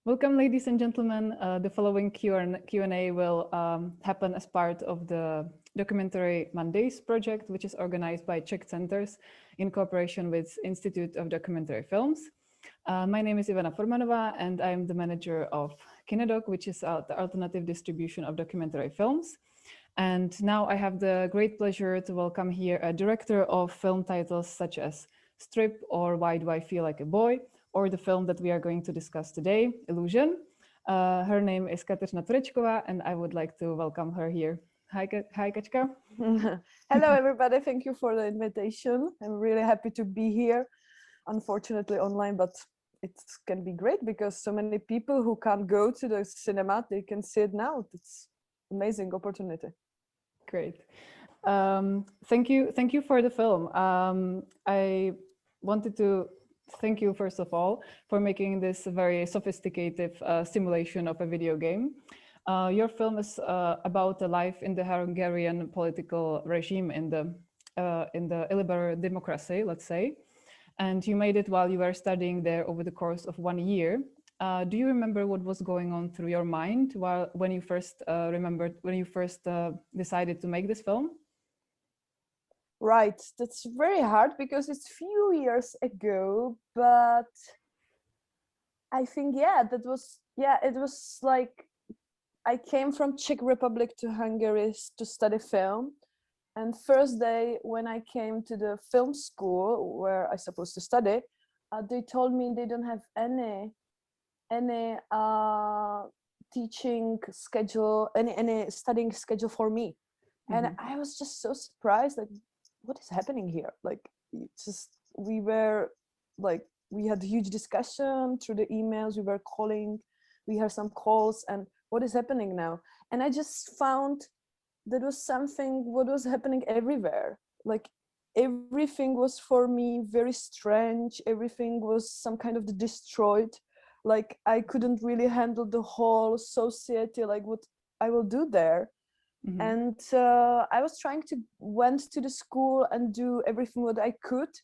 Welcome, ladies and gentlemen. The following Q&A will happen as part of the Documentary Mondays project, which is organized by Czech centers in cooperation with Institute of Documentary Films. My name is Ivana Formanová, and I'm the manager of Kinedoc, which is the alternative distribution of documentary films. And now I have the great pleasure to welcome here a director of film titles such as Strip or Why Do I Feel Like a Boy, or the film that we are going to discuss today, Illusion. Her name is Kateřina Turečková, and I would like to welcome her here. Hi, Kačka. Hello, everybody. Thank you for the invitation. I'm really happy to be here. Unfortunately online, but it can be great because so many people who can't go to the cinema, they can see it now. It's amazing opportunity. Great. Thank you for the film. I wanted to thank you, first of all, for making this very sophisticated simulation of a video game. Your film is about a life in the Hungarian political regime in the illiberal democracy, let's say. And you made it while you were studying there over the course of 1 year. Do you remember what was going on through your mind when you first decided to make this film? Right, that's very hard because it's few years ago, but I think, it was like I came from Czech Republic to Hungary to study film. And first day when I came to the film school where I supposed to study, they told me they don't have any teaching schedule, any studying schedule for me. And I was just so surprised, like, what is happening here? Like, we had a huge discussion through the emails, we were calling, we had some calls, and what is happening now? And I just found that was something what was happening everywhere. Like, everything was for me very strange. Everything was some kind of destroyed. Like, I couldn't really handle the whole society, like what I will do there. And I was trying to went to the school and do everything what I could,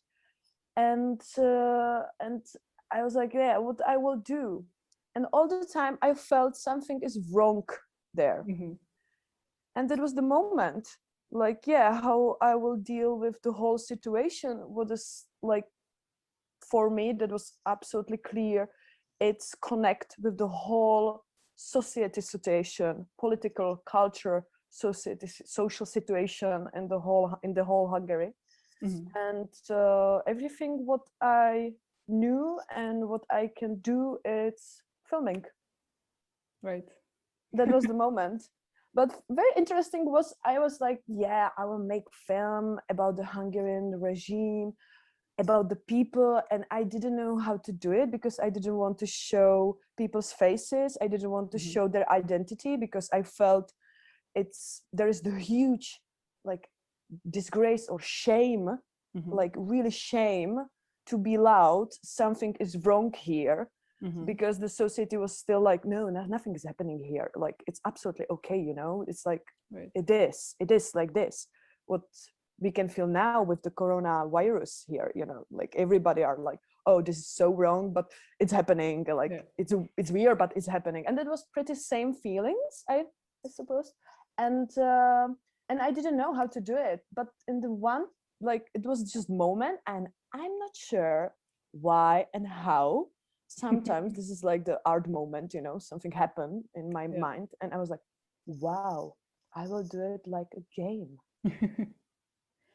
and I was like, yeah, what I will do. And all the time I felt something is wrong there. And that was the moment, like, yeah, how I will deal with the whole situation. What is, like, for me, that was absolutely clear. It's connect with the whole society situation, political culture, society, social situation in the whole Hungary. And everything what I knew and what I can do, it's filming. Right. That was the moment. But very interesting was, I was like, yeah, I will make film about the Hungarian regime, about the people, and I didn't know how to do it because I didn't want to show people's faces. I didn't want to show their identity because I felt there is the huge, like, disgrace or shame, like really shame to be loud. Something is wrong here. Because the society was still like, no, nothing is happening here. Like, it's absolutely okay, you know. It's like, right. It is like this. What we can feel now with the coronavirus here, you know, like everybody are like, oh, this is so wrong, but it's happening. Like, it's weird, but it's happening. And it was pretty same feelings, I suppose. And I didn't know how to do it. But in the one, like, it was just moment, and I'm not sure why and how. Sometimes this is like the art moment, you know, something happened in my mind, and I was like, wow, I will do it like a game.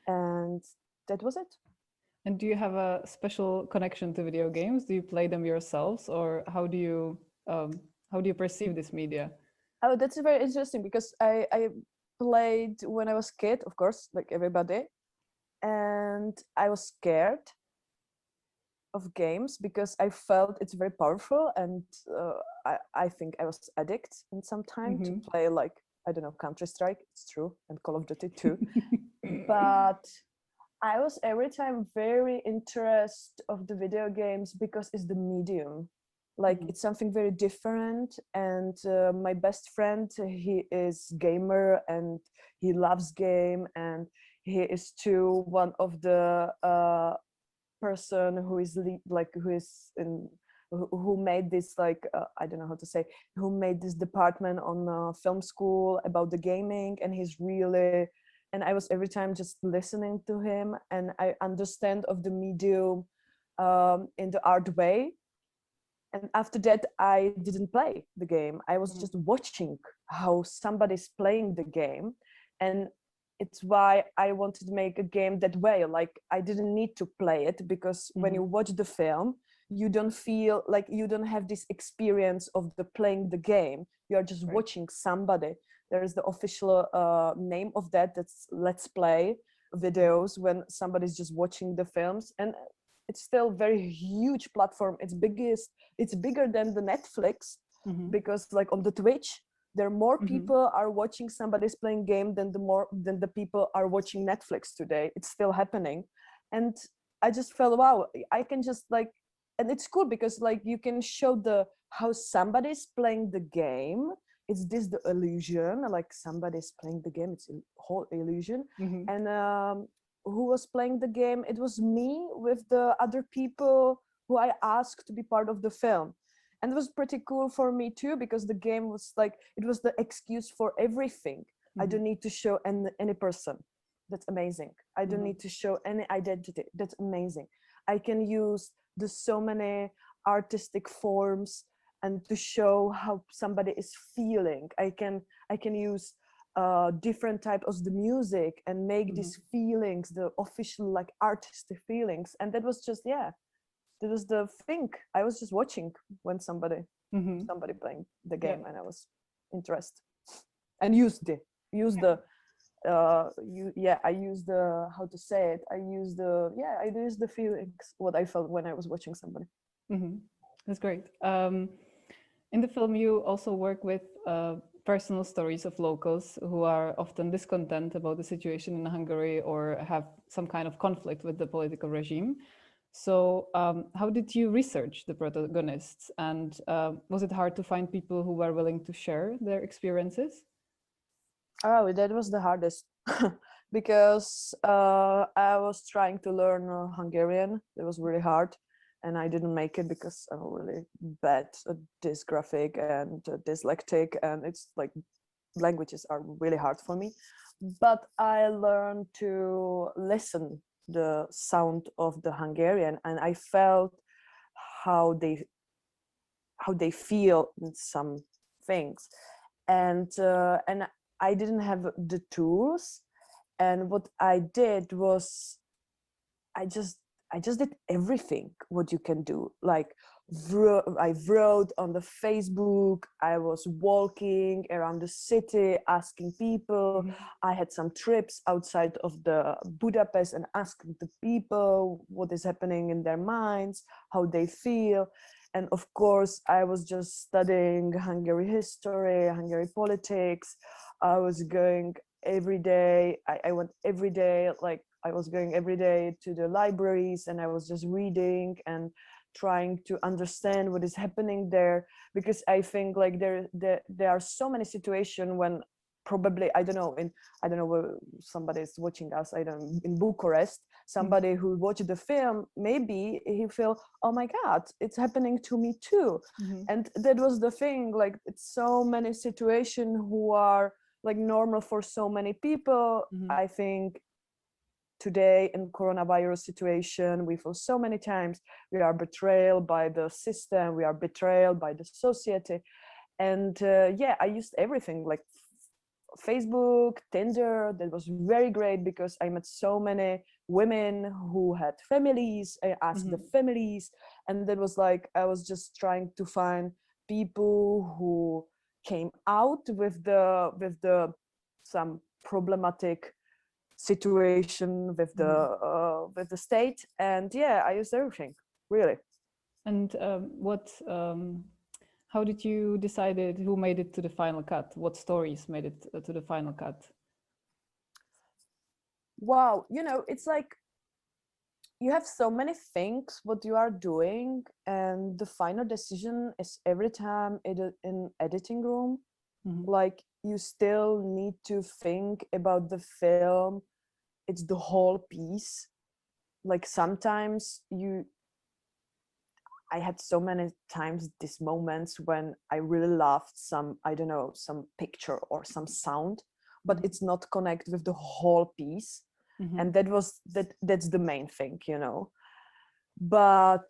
And that was it. And do you have a special connection to video games? Do you play them yourselves, or how do you perceive this media? Oh, that's very interesting, because I played when I was a kid, of course, like everybody, and I was scared of games because I felt it's very powerful, and I think I was addict in some time to play, like, I don't know, Counter-Strike, it's true, and Call of Duty too. But I was every time very interested of the video games because it's the medium. Like, it's something very different, and my best friend, he is gamer and he loves game, and he is too one of the person who is who made this like I don't know how to say, who made this department on film school about the gaming, and he's really, and I was every time just listening to him, and I understand of the medium in the art way. And after that, I didn't play the game. I was just watching how somebody's playing the game. And it's why I wanted to make a game that way. Like, I didn't need to play it, because when you watch the film, you don't feel like, you don't have this experience of the playing the game. You are just watching somebody. There is the official name of that, that's Let's Play videos, when somebody's just watching the films. And it's still very huge platform. It's bigger than the Netflix, because like on the Twitch, there are more people are watching somebody's playing game than the people are watching Netflix today. It's still happening. And I just felt, wow, I can just like, and it's cool because like you can show how somebody's playing the game. It's this the illusion, like somebody's playing the game, it's a whole illusion. And who was playing the game? It was me with the other people who I asked to be part of the film. And it was pretty cool for me too, because the game was like, it was the excuse for everything. I don't need to show any person. That's amazing. I don't need to show any identity. That's amazing. I can use the so many artistic forms and to show how somebody is feeling. I can use different types of the music and make these feelings, the official like artistic feelings. And that was just, yeah, that was the thing. I was just watching when somebody playing the game, and I was interested and I used the how to say it, I used the feelings, what I felt when I was watching somebody. That's great. In the film, you also work with personal stories of locals who are often discontent about the situation in Hungary or have some kind of conflict with the political regime. So how did you research the protagonists, and was it hard to find people who were willing to share their experiences? Oh, that was the hardest because I was trying to learn Hungarian. It was really hard, and I didn't make it because I'm really bad at dysgraphic and dyslexic, and it's like languages are really hard for me. But I learned to listen the sound of the Hungarian, and I felt how they feel in some things, and I didn't have the tools, and what I did was I just did everything what you can do. Like I wrote on the Facebook, I was walking around the city asking people. I had some trips outside of the Budapest and asking the people what is happening in their minds, how they feel. And of course, I was just studying Hungary history, Hungary politics. I was going every day. I went every day, like I was going every day to the libraries, and I was just reading and trying to understand what is happening there, because I think like there are so many situations when probably I don't know where somebody is watching us, I don't, in Bucharest, somebody who watched the film, maybe he feel, oh my god, it's happening to me too. And that was the thing, like it's so many situations who are like normal for so many people. I think today in coronavirus situation, we feel so many times we are betrayed by the system, we are betrayed by the society. And yeah, I used everything like Facebook, Tinder. That was very great because I met so many women who had families. I asked the families, and that was like I was just trying to find people who came out with the some problematic situation with the state. And yeah, I used everything, really. And how did you decide who made it to the final cut? What stories made it to the final cut? Wow, it's like you have so many things what you are doing, and the final decision is every time in editing room. Like you still need to think about the film. It's the whole piece. Like sometimes I had so many times these moments when I really loved some, I don't know, some picture or some sound, but it's not connect with the whole piece. And that's the main thing, you know. But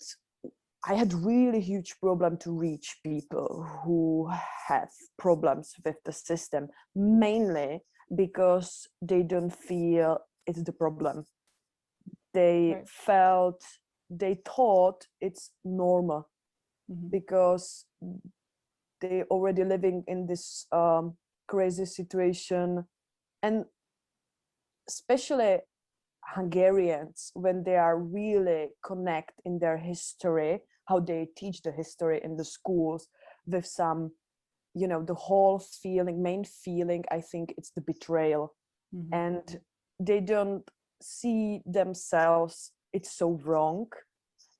I had really huge problem to reach people who have problems with the system, mainly because they don't feel it's the problem. They thought it's normal because they already living in this crazy situation. And especially Hungarians, when they are really connect in their history, how they teach the history in the schools with some, you know, the whole main feeling, I think it's the betrayal. And they don't see themselves, it's so wrong.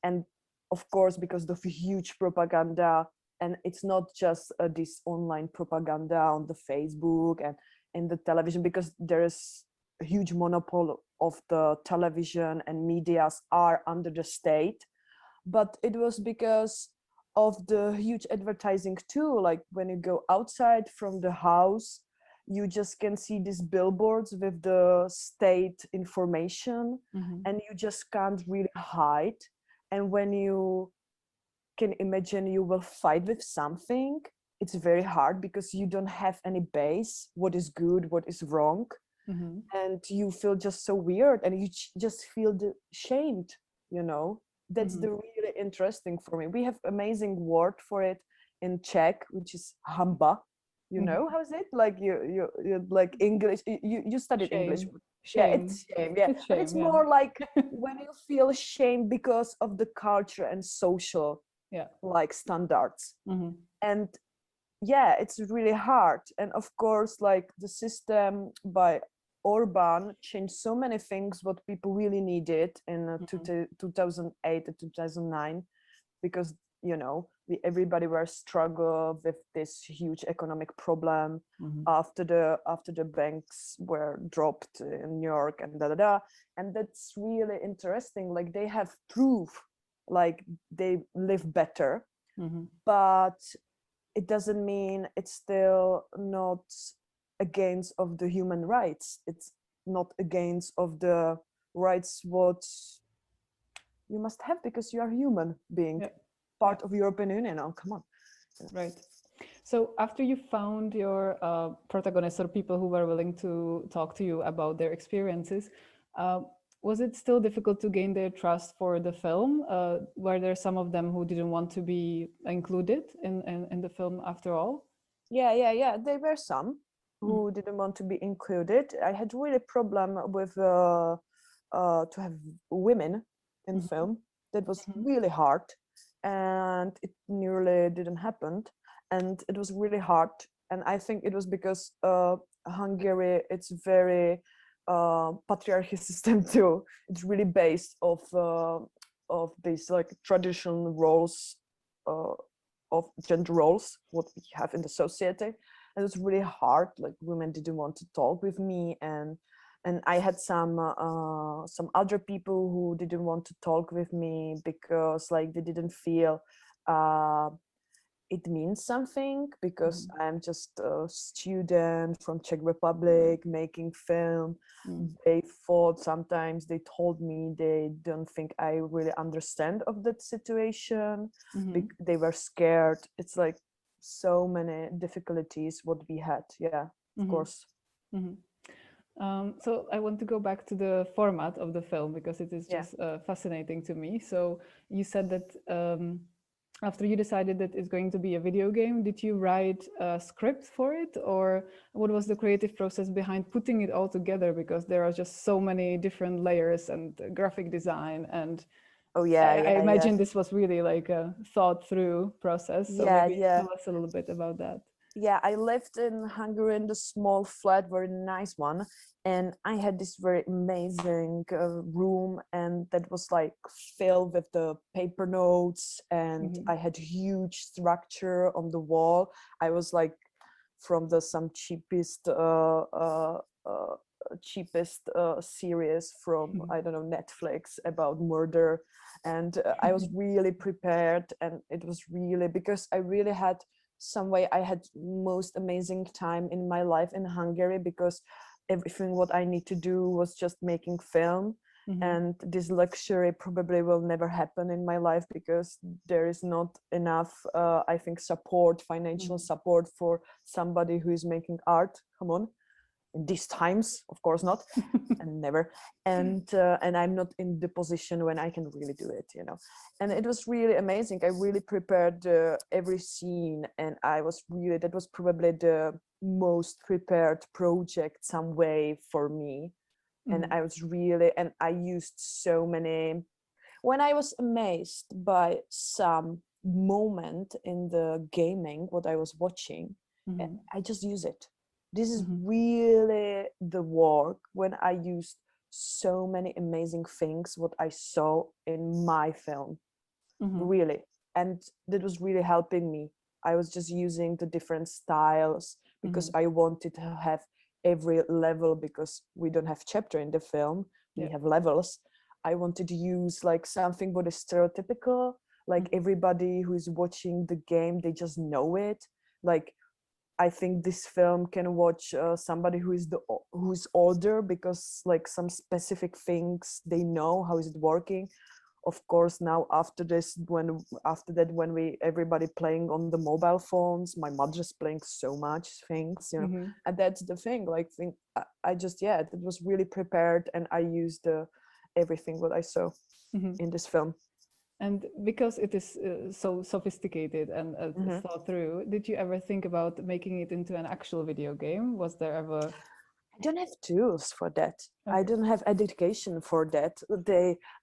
And of course, because of huge propaganda, and it's not just this online propaganda on the Facebook and in the television, because there is a huge monopoly of the television and medias are under the state. But it was because of the huge advertising too. Like when you go outside from the house, you just can see these billboards with the state information, and you just can't really hide. And when you can imagine you will fight with something, it's very hard because you don't have any base, what is good, what is wrong. And you feel just so weird, and you just feel shamed, you know. That's the really interesting for me. We have amazing word for it in Czech, which is hamba. You know, how is it? Like you like English. You studied Shame. English. Shame. Yeah, it's shame. Yeah, it's but it's more like when you feel shame because of the culture and social like standards. And yeah, it's really hard. And of course, like the system by Orban changed so many things what people really needed in 2008 and 2009, because, you know, everybody were struggle with this huge economic problem after the banks were dropped in New York and and that's really interesting. Like they have proof, like they live better, but it doesn't mean it's still not against of the human rights. It's not against of the rights what you must have because you are human being, part of European Union. Oh, come on. Right. So after you found your protagonists or people who were willing to talk to you about their experiences, was it still difficult to gain their trust for the film? Were there some of them who didn't want to be included in the film after all? Yeah. There were some who didn't want to be included. I had really problem with to have women in film. That was really hard, and it nearly didn't happen. And it was really hard. And I think it was because Hungary, it's very patriarchy system too. It's really based of these like traditional roles, of gender roles, what we have in the society. And it's really hard. Like women didn't want to talk with me, and I had some other people who didn't want to talk with me because like they didn't feel it means something, because I'm just a student from Czech Republic making film. They thought, sometimes they told me they don't think I really understand of that situation. They were scared. It's like so many difficulties what we had. Yeah, of course. So I want to go back to the format of the film because it is just fascinating to me. So you said that after you decided that it's going to be a video game, did you write a script for it, or what was the creative process behind putting it all together? Because there are just so many different layers and graphic design, and I imagine this was really like a thought through process. So maybe tell us a little bit about that. Yeah, I lived in Hungary in the small flat, very nice one, and I had this very amazing room, and that was like filled with the paper notes, and I had huge structure on the wall. I was like from some cheapest cheapest series from, I don't know, Netflix about murder. And I was really prepared, and it was really, because I really had some way, I had most amazing time in my life in Hungary, because everything what I need to do was just making film. And this luxury probably will never happen in my life, because there is not enough, I think, support, financial support for somebody who is making art. Come on, in these times, of course not, and never. And I'm not in the position when I can really do it, you know. And it was really amazing. I really prepared every scene, and that was probably the most prepared project some way for me. And I was really, and I used so many, when I was amazed by some moment in the gaming, what I was watching, and I just use it. This is really the work when I used so many amazing things, what I saw in my film, really. And that was really helping me. I was just using the different styles, because I wanted to have every level, because we don't have chapter in the film, we have levels. I wanted to use like something what is stereotypical, like everybody who is watching the game, they just know it. Like, I think this film can watch somebody who's older, because like some specific things they know how is it working. Of course, now after that, when everybody playing on the mobile phones, my mother's playing so much things, you know. And that's the thing, like, I just, it was really prepared, and I used everything what I saw in this film. And because it is so sophisticated and thought through, did you ever think about making it into an actual video game? Was there ever? I don't have tools for that. Okay. I don't have education for that.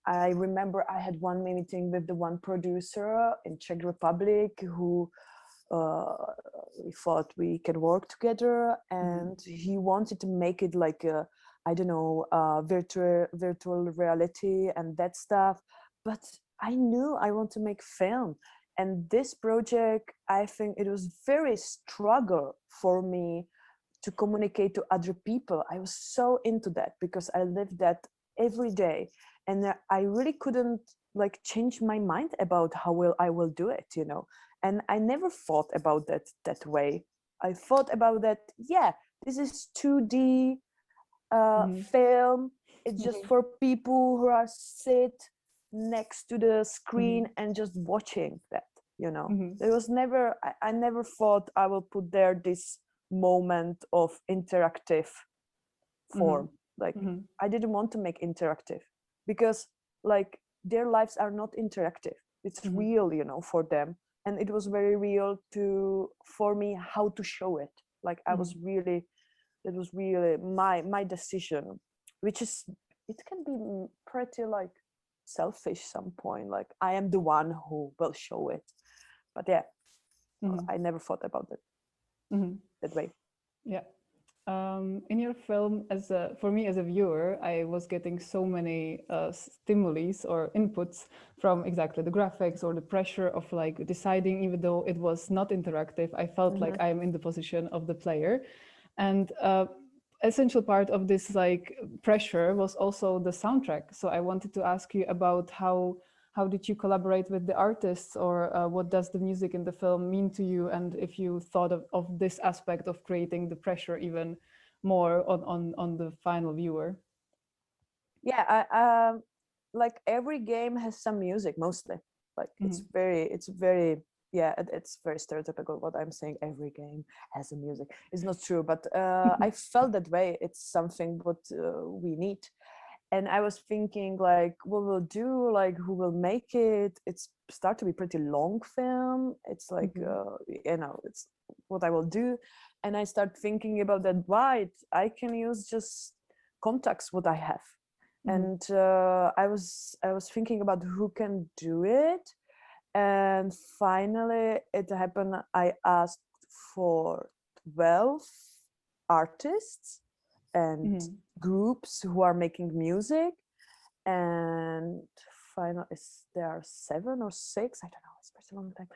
I remember I had one meeting with the one producer in Czech Republic who we thought we can work together, and he wanted to make it like a, I don't know, virtual reality and that stuff. But I knew I want to make film. And this project, I think it was very struggle for me to communicate to other people. I was so into that, because I lived that every day, and I really couldn't like change my mind about how I will do it, you know. And I never thought about that way. I thought about that, this is 2D film. It's just for people who are sit next to the screen and just watching that, you know. There was never, I never thought I will put there this moment of interactive form. Like, I didn't want to make interactive, because like their lives are not interactive. It's real, you know, for them. And it was very real for me how to show it. Like, I was really, it was really my decision, which is, it can be pretty like selfish some point, like I am the one who will show it. But I never thought about it that way. In your film, for me as a viewer, I was getting so many stimuli or inputs from exactly the graphics or the pressure of like deciding, even though it was not interactive, I felt like I am in the position of the player. And essential part of this like pressure was also the soundtrack. So I wanted to ask you about how did you collaborate with the artists, or what does the music in the film mean to you, and if you thought of this aspect of creating the pressure even more on the final viewer? Like every game has some music, mostly. Like it's very it's very stereotypical what I'm saying. Every game has a music. It's not true, but I felt that way. It's something what we need. And I was thinking, like, what we'll do, like, who will make it? It's start to be pretty long film. It's like, it's what I will do. And I start thinking about that. Right, I can use just contacts what I have. And I was thinking about who can do it. And finally, it happened. I asked for 12 artists and groups who are making music, and finally there are 7 or 6, I don't know, it's pretty long time.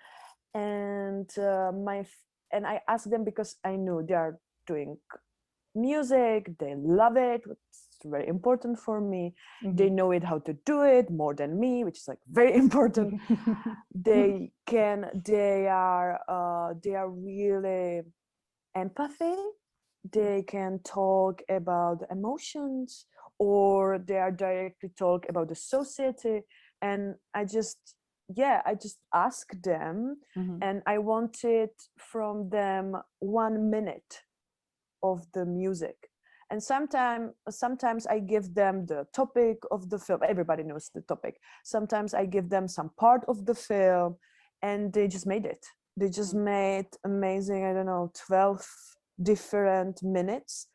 And I asked them because I knew they are doing music, they love it, it's very important for me. They know it how to do it more than me, which is like very important. they are really empathy. They can talk about emotions, or they are directly talk about the society. And I just asked them, and I wanted from them 1 minute of the music. And sometimes I give them the topic of the film. Everybody knows the topic. Sometimes I give them some part of the film, and they just made it. They just made amazing, I don't know, 12 different minutes.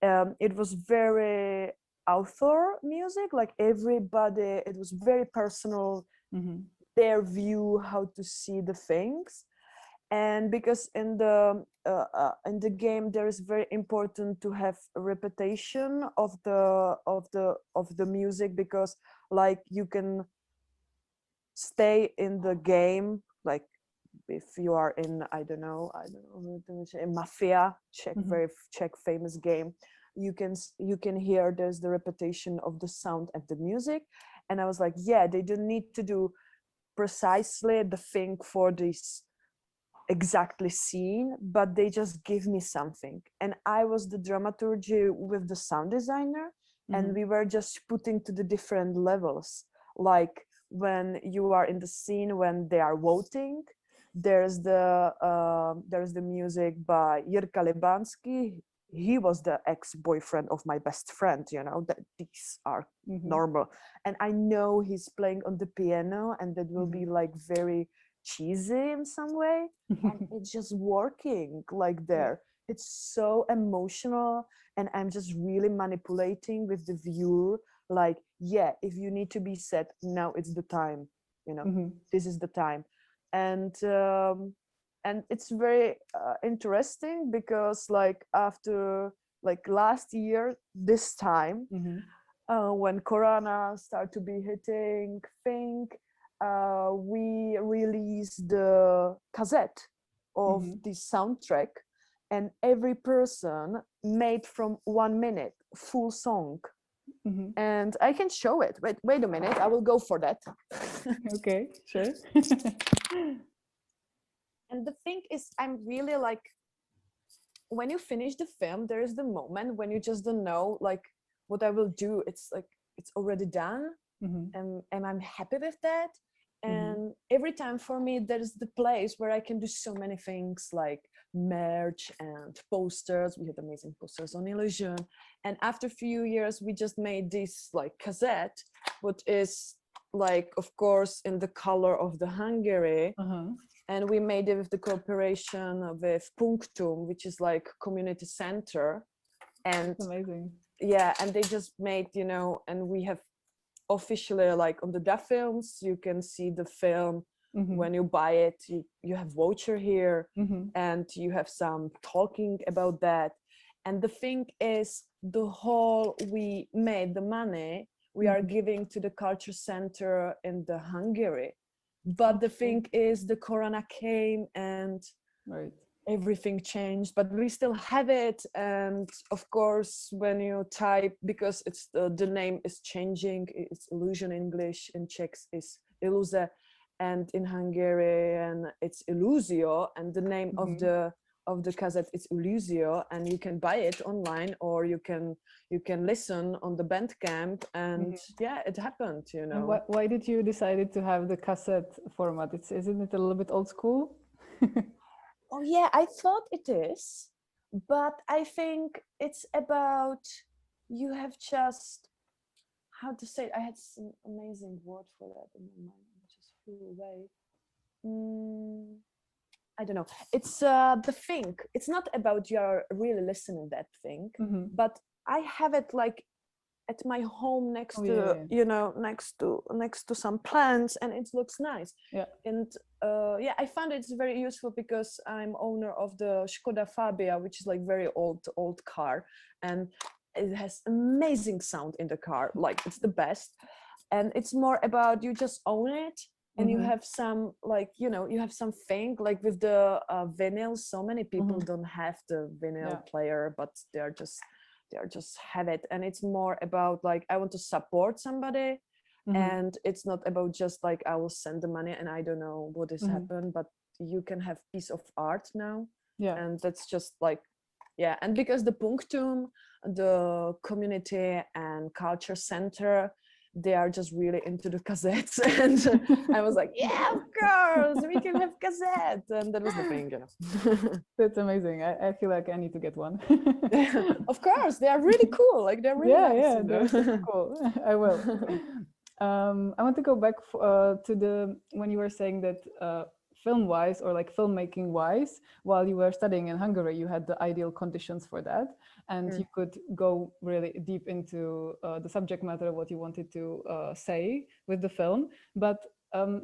It was very author music, like everybody, it was very personal, their view, how to see the things. And because in the game there is very important to have a repetition of the music, because like you can stay in the game, like if you are in I don't know in Mafia, very Czech famous game, you can hear there's the repetition of the sound and the music. And I was like, yeah, they don't need to do precisely the thing for this exactly scene, but they just give me something. And I was the dramaturgy with the sound designer, and we were just putting to the different levels. Like when you are in the scene when they are voting, there's the music by Jirka Libansky. He was the ex-boyfriend of my best friend, you know, that these are normal. And I know he's playing on the piano, and that will be like very cheesy in some way. And it's just working like there. It's so emotional, and I'm just really manipulating with the viewer. Like, yeah, if you need to be sad, now it's the time, you know, this is the time. And it's very interesting, because like after like last year this time, when Corona started to be hitting, we released the cassette of the soundtrack, and every person made from 1 minute full song. And I can show it. Wait a minute, I will go for that. Okay, sure. And the thing is, I'm really like, when you finish the film, there is the moment when you just don't know like what I will do. It's like it's already done, and I'm happy with that. And every time for me, there's the place where I can do so many things, like merch and posters. We had amazing posters on Illusion. And after a few years, we just made this like cassette, what is like, of course, in the color of the Hungary. And we made it with the cooperation with Punctum, which is like community center. And That's amazing. Yeah, and they just made, you know, and we have officially like on the Dafilms, you can see the film when you buy it. You have voucher here, and you have some talking about that. And the thing is, the whole we made the money we are giving to the culture center in the Hungary. But the thing is, the Corona came and everything changed, but we still have it. And of course, when you type, because it's the name is changing, it's Illusion in English, in Czech is Iluze, and in Hungarian it's Illusio, and the name of the cassette is Illusio, and you can buy it online, or you can listen on the Bandcamp. And yeah, it happened, you know. And why did you decide to have the cassette format? Isn't it a little bit old school? Oh yeah, I thought it is, but I think it's about, you have just, how to say it? I had some amazing word for that in my mind, it just flew away. I don't know. It's the thing. It's not about you're really listening that thing, but I have it like at my home next to you know, next to some plants, and it looks nice. And yeah, I found it's very useful because I'm owner of the Skoda Fabia, which is like very old car, and it has amazing sound in the car, like it's the best. And it's more about you just own it, and you have some, like, you know, you have something like with the vinyl. So many people don't have the vinyl player, but they are just have it, and it's more about like, I want to support somebody, and it's not about just like I will send the money and I don't know what is happen, but you can have piece of art now, and that's just like, and because the Punctum, the community and culture center, they are just really into the cassettes, and I was like, yeah, of course we can have cassettes, and that was the thing, you know. That's amazing. I feel like I need to get one. Of course, they are really cool, like they're really nice, they're super cool. I will. I want to go back to the when you were saying that film wise, or like filmmaking wise, while you were studying in Hungary, you had the ideal conditions for that, and you could go really deep into the subject matter, what you wanted to say with the film. But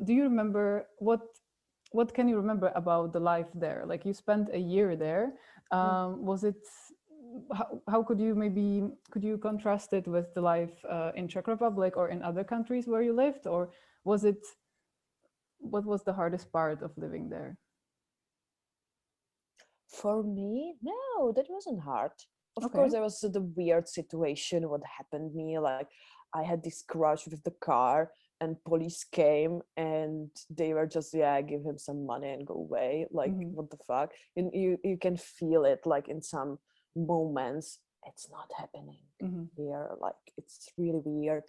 do you remember what can you remember about the life there? Like, you spent a year there. Was it, how could you contrast it with the life in Czech Republic or in other countries where you lived? Or what was the hardest part of living there? For me, no, that wasn't hard. Of course, there was the weird situation what happened me, like I had this crush with the car, and police came and they were just, give him some money and go away, like what the fuck. And you can feel it, like in some moments it's not happening here, like it's really weird.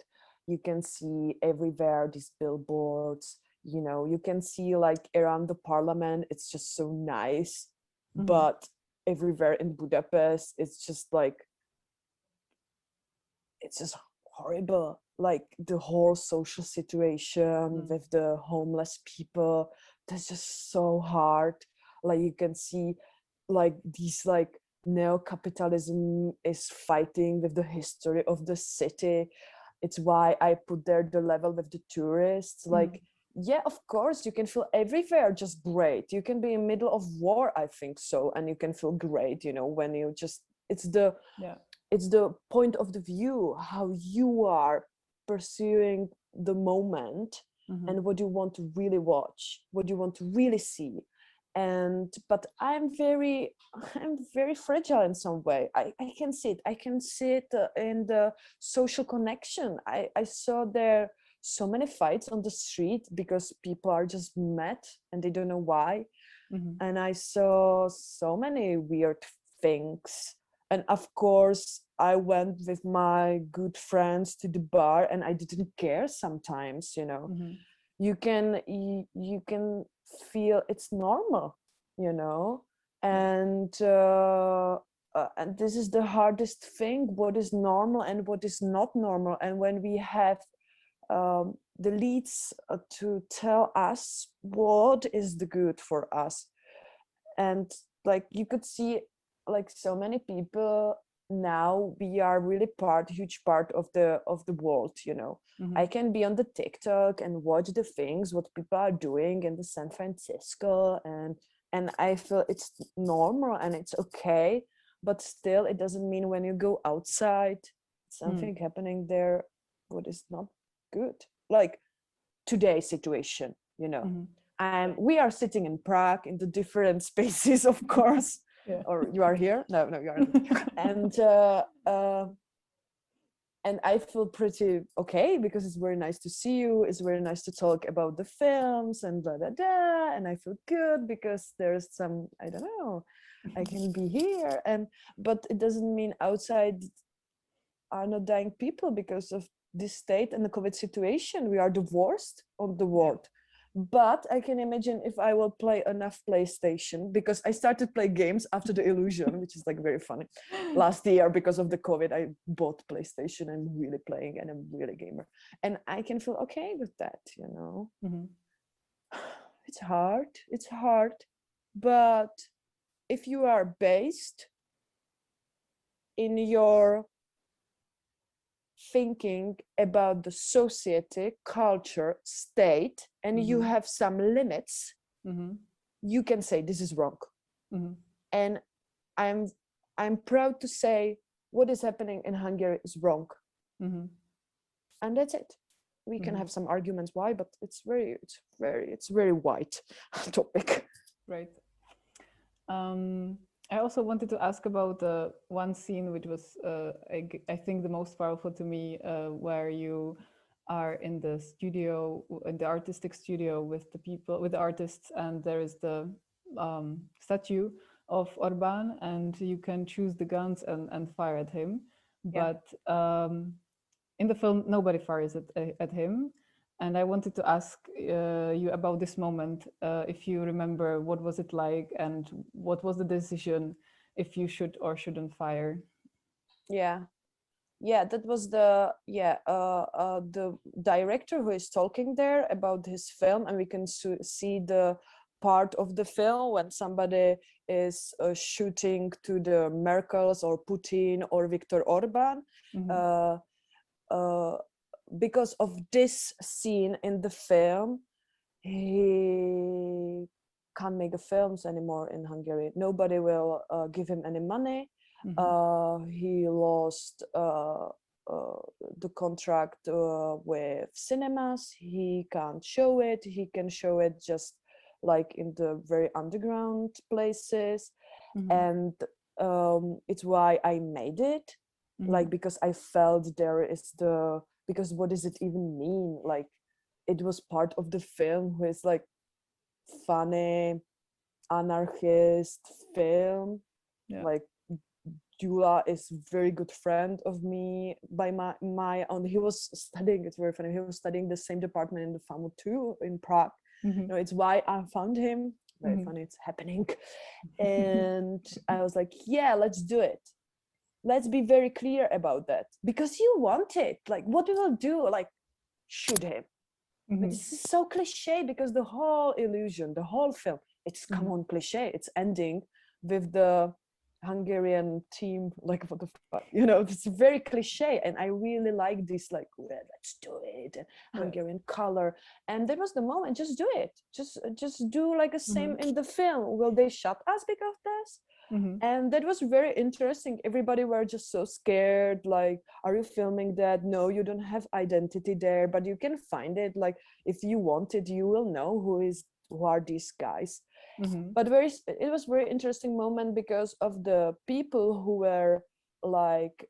You can see everywhere these billboards, you know, you can see like around the parliament, it's just so nice, but everywhere in Budapest it's just like, it's just horrible, like the whole social situation with the homeless people, that's just so hard. Like you can see like these, like neo-capitalism is fighting with the history of the city. It's why I put there the level with the tourists, like of course you can feel everywhere just great. You can be in middle of war, I think so, and you can feel great, you know, when you just, it's the point of the view, how you are pursuing the moment, and what you want to really watch, what you want to really see. And but I'm very fragile in some way. I can see it in the social connection. I saw there so many fights on the street because people are just mad and they don't know why. And I saw so many weird things. And of course, I went with my good friends to the bar, and I didn't care sometimes, you know. You can feel it's normal, you know. And this is the hardest thing, what is normal and what is not normal. And when we have the leads to tell us what is the good for us, and like you could see, like so many people now, we are really huge part of the world, you know. I can be on the TikTok and watch the things what people are doing in the San Francisco, and I feel it's normal and it's okay, but still it doesn't mean when you go outside, something happening there what is not good, like today's situation, you know. We are sitting in Prague in the different spaces, of course. Or you are here? No, you are. And I feel pretty okay because it's very nice to see you. It's very nice to talk about the films and blah blah blah. And I feel good because there's some, I don't know, I can be here. But it doesn't mean outside are not dying people because of this state and the COVID situation. We are the worst of the world. But I can imagine if I will play enough PlayStation, because I started play games after the Illusion, which is like very funny. Last year, because of the COVID, I bought PlayStation and really playing, and I'm really gamer. And I can feel okay with that, you know. It's hard. But if you are based in your thinking about the society, culture, state, and you have some limits, you can say this is wrong. And I'm proud to say what is happening in Hungary is wrong. And that's it. we can have some arguments why, but it's very wide topic. Right. I also wanted to ask about one scene which was, I think, the most powerful to me, where you are in the studio, in the artistic studio with the people, with the artists, and there is the statue of Orbán, and you can choose the guns and fire at him. But in the film, nobody fires at him. And I wanted to ask you about this moment, if you remember, what was it like, and what was the decision if you should or shouldn't fire? That was the director who is talking there about his film, and we can see the part of the film when somebody is shooting to the Merkels or Putin or Viktor Orbán. Because of this scene in the film, he can't make the films anymore in Hungary. Nobody will give him any money. He lost the contract with cinemas. He can't show it. He can show it just like in the very underground places. And it's why I made it, like, because I felt there is because what does it even mean? Like, it was part of the film who is like funny anarchist film. Like, Gyula is very good friend of me by my own. He was studying, it's very funny, he was studying the same department in the FAMU too in Prague. No, it's why I found him. Very funny, it's happening. And I was like, yeah, let's do it. Let's be very clear about that, because you want it. Like, what we will do, like, shoot him. But this is so cliche, because the whole illusion, the whole film, it's come on cliche. It's ending with the Hungarian team, like, what the fuck, you know, it's very cliche. And I really like this, like, well, let's do it, Hungarian color. And that was the moment, just do it, just do like the same in the film. Will they shut us because of this? And that was very interesting. Everybody were just so scared, like, are you filming that? No, you don't have identity there, but you can find it. Like, if you want it, you will know who are these guys. But it was very interesting moment, because of the people who were like,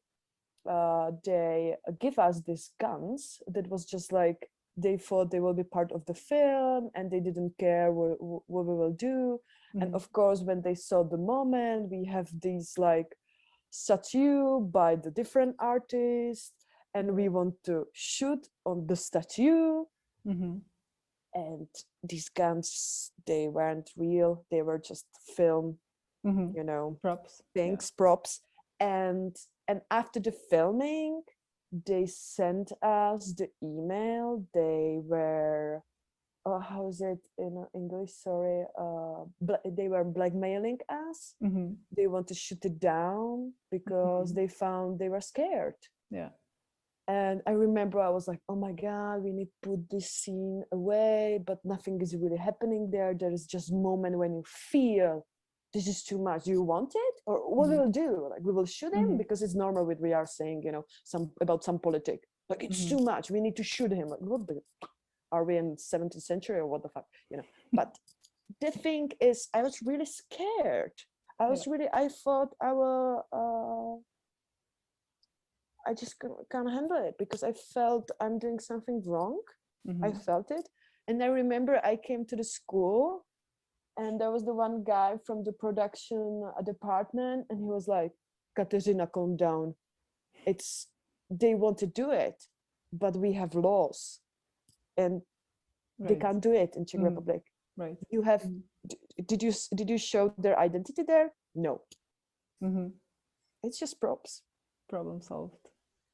they give us these guns. That was just like, they thought they will be part of the film, and they didn't care what we will do. And of course, when they saw the moment, we have these like statue by the different artists, and we want to shoot on the statue. And these guns, they weren't real, they were just film, you know, props, props. And after the filming, they sent us the email. They were how is it in English, sorry, they were blackmailing us. They want to shoot it down because they found they were scared. And I remember I was like, oh my God, we need to put this scene away, but nothing is really happening there. There is just a moment when you feel this is too much. Do you want it? Or what we will do? Like, we will shoot him, because it's normal with we are saying, you know, about some politic. Like, it's too much. We need to shoot him. Like, what the, are we in 17th century or what the fuck? You know. But the thing is, I was really scared. I thought I will I just can't handle it, because I felt I'm doing something wrong. I felt it. And I remember I came to the school, and there was the one guy from the production department, and he was like, Kateřina, calm down. They want to do it, but we have laws, and they can't do it in Czech Republic. You have, did you show their identity there? No. It's just props. Problem solved.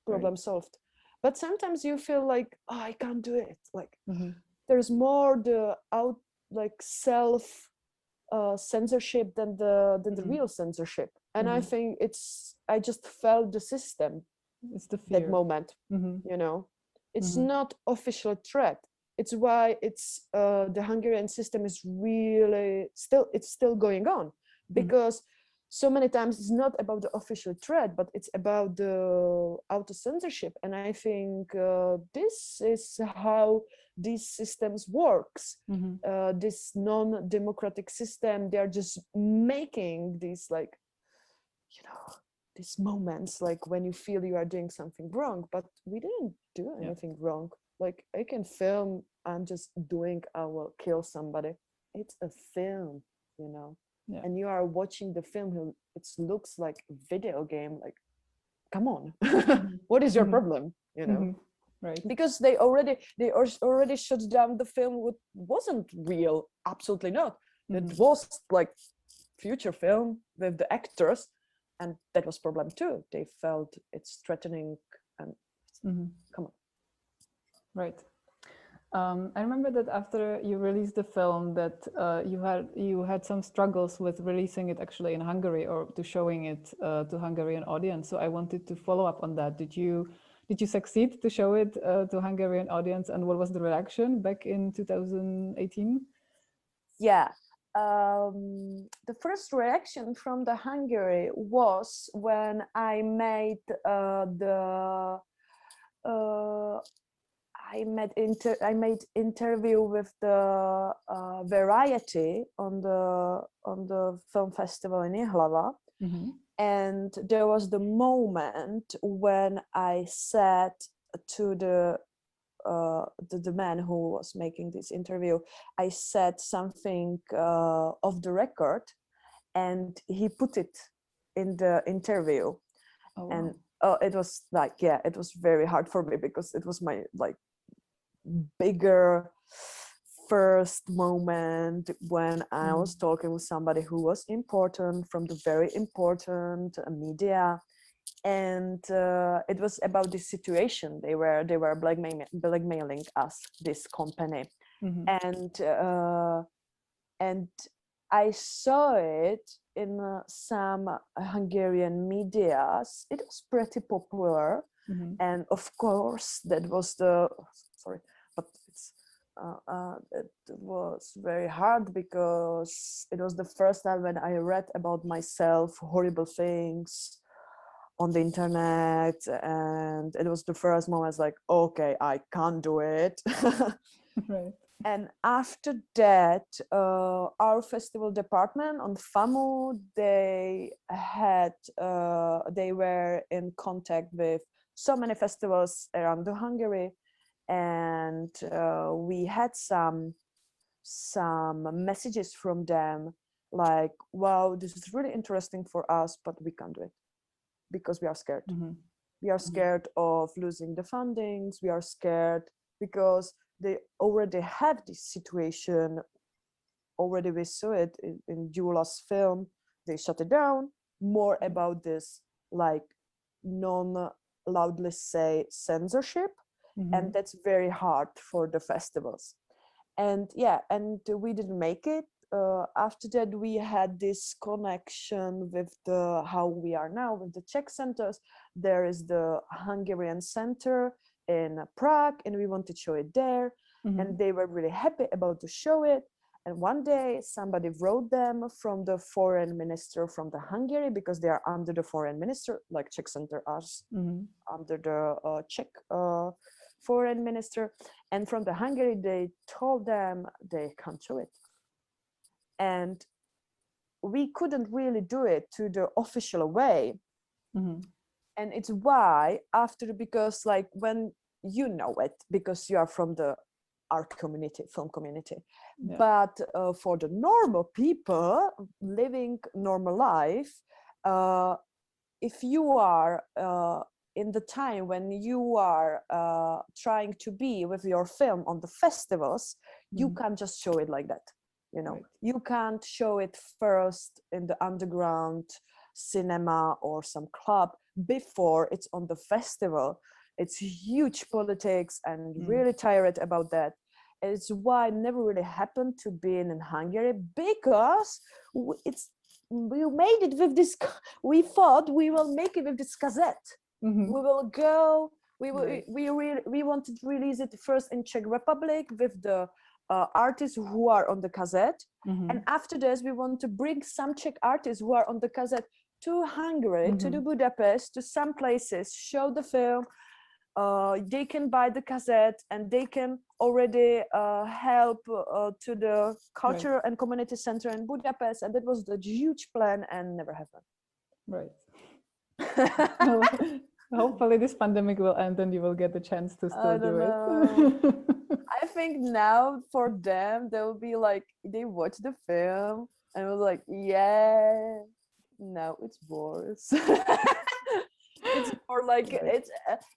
Problem solved. But sometimes you feel like, oh, I can't do it. Like, there's more the self censorship than the real censorship. And I think I just felt the system. It's the fear. That moment, you know, it's not official threat. It's why it's the Hungarian system is really still going on, because so many times it's not about the official thread, but it's about the auto-censorship. And I think this is how these systems works. This non-democratic system, they're just making these, like, you know, these moments like when you feel you are doing something wrong, but we didn't do anything wrong. Like, I can film, I'm just doing, I will kill somebody. It's a film, you know. And you are watching the film, it looks like a video game. Like, come on, what is your problem, you know? Right. Because they already shut down the film, which wasn't real. Absolutely not. It was like future film with the actors, and that was problem too. They felt it's threatening, and come on. Right. I remember that after you released the film, that you had some struggles with releasing it actually in Hungary, or to showing it to Hungarian audience. So I wanted to follow up on that. Did you succeed to show it to Hungarian audience, and what was the reaction back in 2018? Yeah. The first reaction from the Hungary was when I made I made interview with the Variety on the film festival in Ihlava, and there was the moment when I said to the man who was making this interview, I said something off the record, and he put it in the interview. Oh, wow. And it was like, yeah, it was very hard for me, because it was my like bigger first moment when I was talking with somebody who was important from the very important media, and it was about this situation. They were blackmailing us, this company, and I saw it in some Hungarian medias. It was pretty popular, and of course that was it was very hard, because it was the first time when I read about myself horrible things on the internet, and it was the first moment I was like, okay, I can't do it. Right. And after that, our festival department on FAMU, they were in contact with so many festivals around the Hungary, and we had some messages from them like, wow, this is really interesting for us, but we can't do it because we are scared. We are scared of losing the fundings. We are scared because they already have this situation. Already we saw it in Jula's film. They shut it down. More about this like non-loudly say censorship. And that's very hard for the festivals. And yeah, and we didn't make it. After that, we had this connection with how we are now with the Czech centers. There is the Hungarian center in Prague, and we wanted to show it there. And they were really happy about to show it. And one day somebody wrote them from the foreign minister from the Hungary, because they are under the foreign minister, like Czech center us, under the Czech foreign minister. And from the Hungary, they told them they can't show it. And we couldn't really do it to the official way. And it's why because like when you know it, because you are from the art community, film community, but for the normal people living normal life, if you are in the time when you are trying to be with your film on the festivals, you can't just show it like that. You know, you can't show it first in the underground cinema or some club before it's on the festival. It's huge politics, and really tired about that. It's why it never really happened to be in Hungary, because we made it with this. We thought we will make it with this cassette. We will go Right. We wanted to release it first in Czech Republic with the artists who are on the cassette, and after this we want to bring some Czech artists who are on the cassette to Hungary, to the Budapest, to some places, show the film. They can buy the cassette and they can already help to the culture and community center in Budapest, and that was the huge plan and never happened. Right. Well, hopefully this pandemic will end and you will get the chance to still do it. I think now for them, they'll be like, they watch the film and will like, yeah, now it's worse. It's more like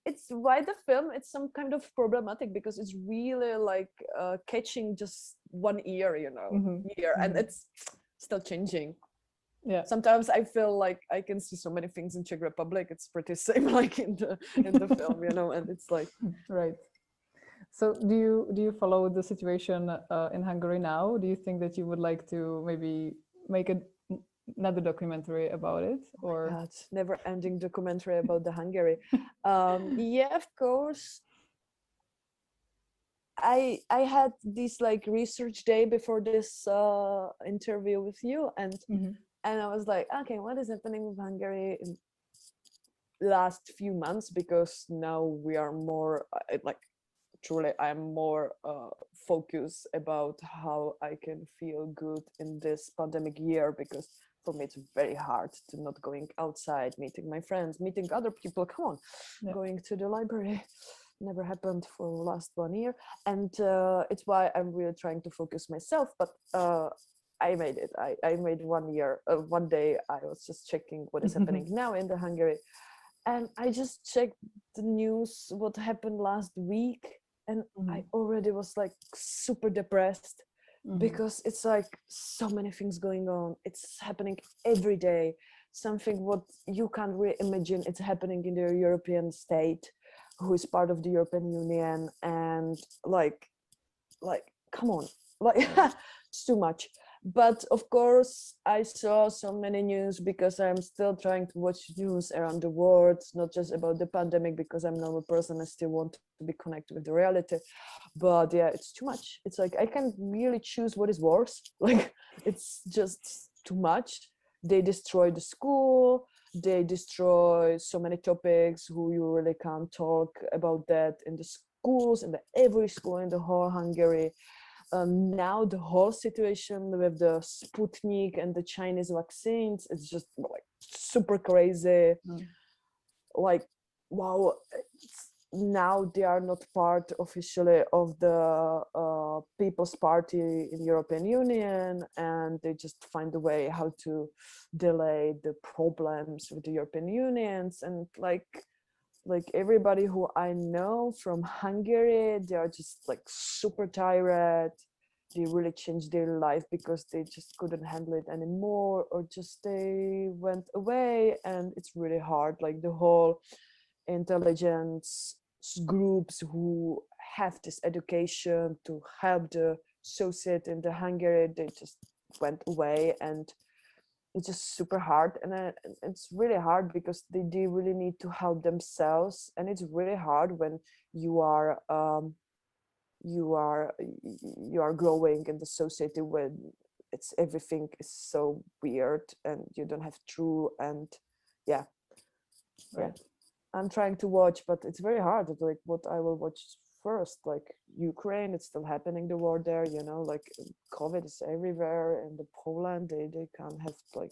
it's why the film, it's some kind of problematic because it's really like catching just 1 ear, you know, and it's still changing. Yeah, sometimes I feel like I can see so many things in Czech Republic. It's pretty same like in the film, you know, and it's like right. So do you follow the situation in Hungary now? Do you think that you would like to maybe make another documentary about it, or God, never-ending documentary about the Hungary? Yeah, of course. I had this like research day before this interview with you, and I was like, okay, what is happening with Hungary in last few months? Because now we are more like truly I'm more focused about how I can feel good in this pandemic year, because for me it's very hard to not going outside, meeting my friends, meeting other people. Come on, going to the library never happened for the last 1 year, and it's why I'm really trying to focus myself. But I made it. I made 1 year. One day I was just checking what is happening now in the Hungary, and I just checked the news what happened last week, and I already was like super depressed because it's like so many things going on. It's happening every day. Something what you can't really imagine. It's happening in the European state, who is part of the European Union, and like come on, like it's too much. But of course I saw so many news because I'm still trying to watch news around the world. It's not just about the pandemic, because I'm a normal person. I still want to be connected with the reality, but yeah, it's too much. It's like I can't really choose what is worse. Like it's just too much. They destroy the school, they destroy so many topics who you really can't talk about that in the schools, in every school in the whole Hungary. Now the whole situation with the Sputnik and the Chinese vaccines, it's just like super crazy. Like, wow, now they are not part officially of the People's Party in European Union, and they just find a way how to delay the problems with the European Unions. And like everybody who I know from Hungary, they are just like super tired. They really changed their life because they just couldn't handle it anymore, or just they went away. And it's really hard. Like the whole intelligence groups who have this education to help the society in the Hungary, they just went away, and it's just super hard. And it's really hard because they really need to help themselves, and it's really hard when you are growing in the society when it's everything is so weird and you don't have true. And yeah, I'm trying to watch, but it's very hard. It's like what I will watch first, like Ukraine, it's still happening, the war there, you know, like COVID is everywhere. And the Poland, they can't have like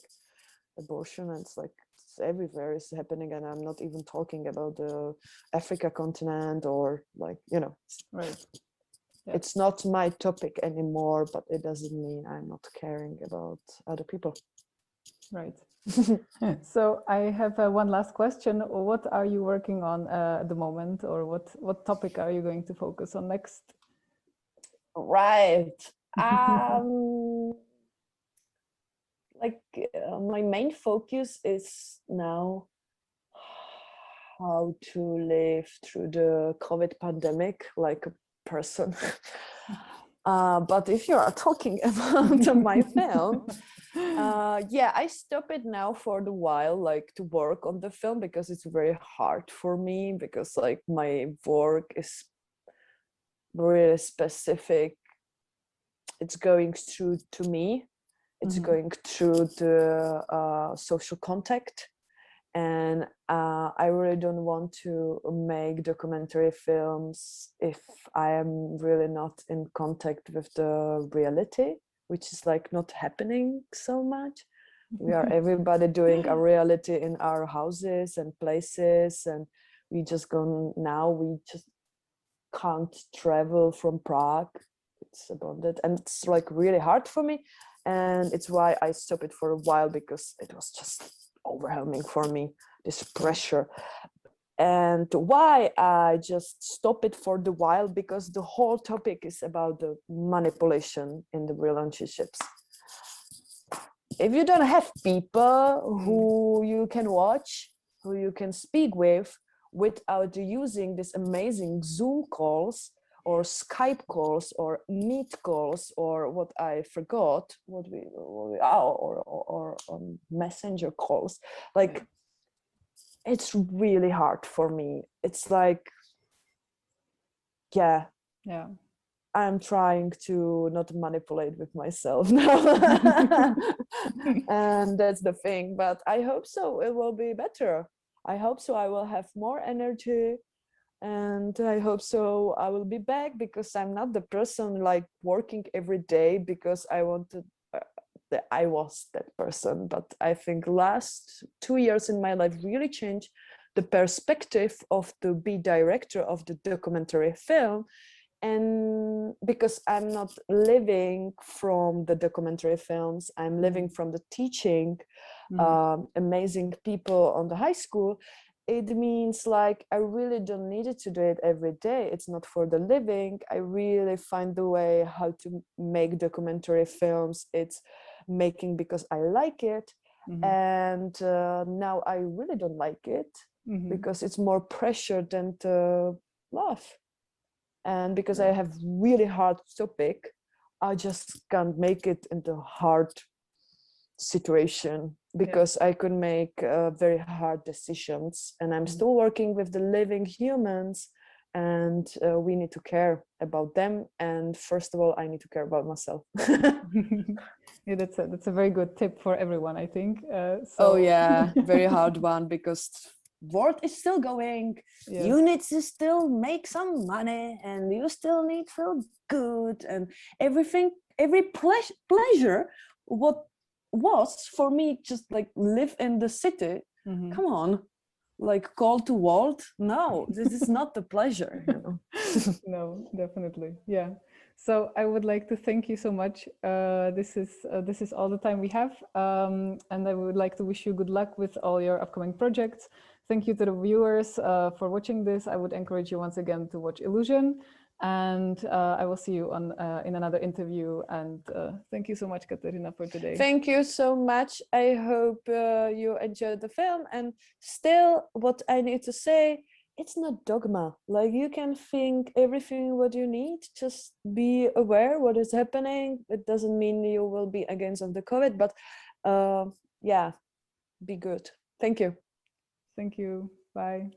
abortion, and it's like it's everywhere is happening. And I'm not even talking about the Africa continent, or like, you know, it's not my topic anymore, but it doesn't mean I'm not caring about other people. Right. So I have one last question. What are you working on at the moment, or what topic are you going to focus on next? Right. My main focus is now how to live through the COVID pandemic like a person. But if you are talking about my film, yeah, I stop it now for the while, like to work on the film, because it's very hard for me, because like my work is really specific. It's going through to me. It's going through the social contact. And I really don't want to make documentary films if I am really not in contact with the reality, which is like not happening so much. We are everybody doing a reality in our houses and places, and we just can't travel from Prague. It's about that, and it's like really hard for me, and it's why I stopped it for a while, because it was just overwhelming for me, this pressure. And why I just stop it for the while, because the whole topic is about the manipulation in the relationships. If you don't have people who you can watch, who you can speak with, without using this amazing Zoom calls or Skype calls or Meet calls, or what I forgot, or Messenger calls, like it's really hard for me. It's like, yeah, I'm trying to not manipulate with myself now. And that's the thing, but I hope so it will be better. I hope so I will have more energy, and I hope so I will be back, because I'm not the person like working every day because I wanted that I was that person. But I think last 2 years in my life really changed the perspective of to be director of the documentary film. And because I'm not living from the documentary films, I'm living from the teaching amazing people on the high school. It means like I really don't need it to do it every day. It's not for the living. I really find the way how to make documentary films. It's making because I like it. And now I really don't like it, because it's more pressure than to love. And because I have really hard topic, I just can't make it into hard situation, because I could make very hard decisions, and I'm still working with the living humans, and we need to care about them. And first of all, I need to care about myself. Yeah, that's a very good tip for everyone, I think. Oh yeah, very hard one, because world is still going. Yes. You need to still make some money, and you still need to feel good, and everything, every pleasure what was for me just like live in the city. Come on, like call to world. No, this is not the pleasure, you know. No, definitely. Yeah. So I would like to thank you so much. This is all the time we have, and I would like to wish you good luck with all your upcoming projects. Thank you to the viewers for watching this. I would encourage you once again to watch Illusion, and I will see you on in another interview. And thank you so much, Kateřina, for today. Thank you so much. I hope you enjoyed the film. And still, what I need to say, it's not dogma. Like, you can think everything what you need. Just be aware what is happening. It doesn't mean you will be against of the COVID, but yeah, be good. Thank you. Thank you. Bye.